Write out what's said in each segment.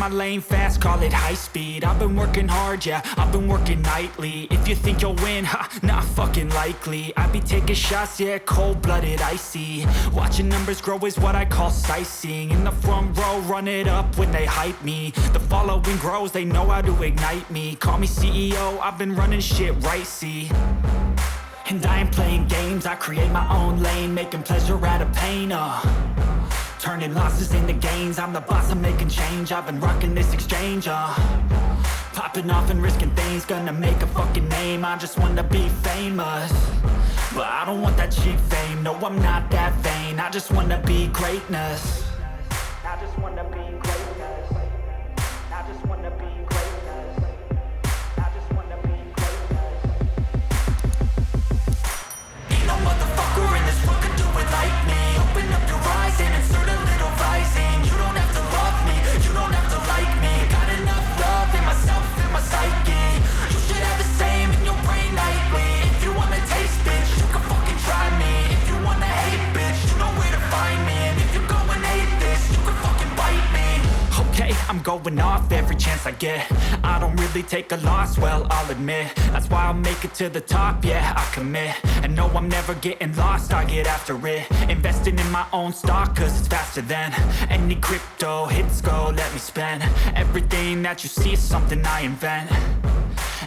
my lane fast, call it high speed. I've been working hard, yeah, I've been working nightly. If you think you'll win, ha, not fucking likely. I be taking shots, yeah, cold-blooded, icy. Watching numbers grow is what I call sightseeing. In the front row, run it up when they hype me. The following grows, they know how to ignite me. Call me CEO, I've been running shit right, see. And I ain't playing games, I create my own lane, making pleasure out of pain, turning losses into gains. I'm the boss, I'm making change. I've been rocking this exchange, popping off and risking things. Gonna make a fucking name, I just wanna be famous. But I don't want that cheap fame, no I'm not that vain. I just wanna be greatness. I just wanna be greatness. I just wanna be greatness. I just wanna be greatness. Ain't no motherfucker in this world could do it like me. Open up your eyes and insert a little rising. You don't have to love me, you don't have to like me. Got enough love in myself, in my psyche. You should have the same in your brain nightly. If you wanna taste, bitch, you can fucking try me. If you wanna hate, bitch, you know where to find me. And if you go and hate this, you can fucking bite me. Okay, I'm going off every chance I get. I don't really take a loss, well, I'll admit. That's why I'll make it to the top, yeah, I commit. And no, I'm never getting lost, I get after it. Investing in my own stock, cause it's faster than any crypto hits go, let me spend. Everything that you see is something I invent.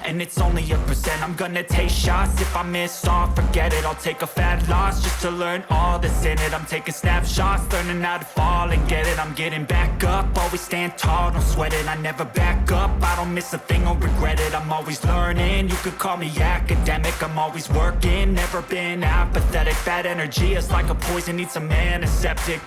And it's only a percent. I'm gonna take shots. If I miss all, forget it. I'll take a fat loss just to learn all that's in it. I'm taking snapshots, learning how to fall and get it. I'm getting back up, always stand tall, don't sweat it. I never back up, I don't miss a thing or regret it. I'm always learning, you could call me academic. I'm always working, never been apathetic. Bad energy is like a poison, needs some antiseptic.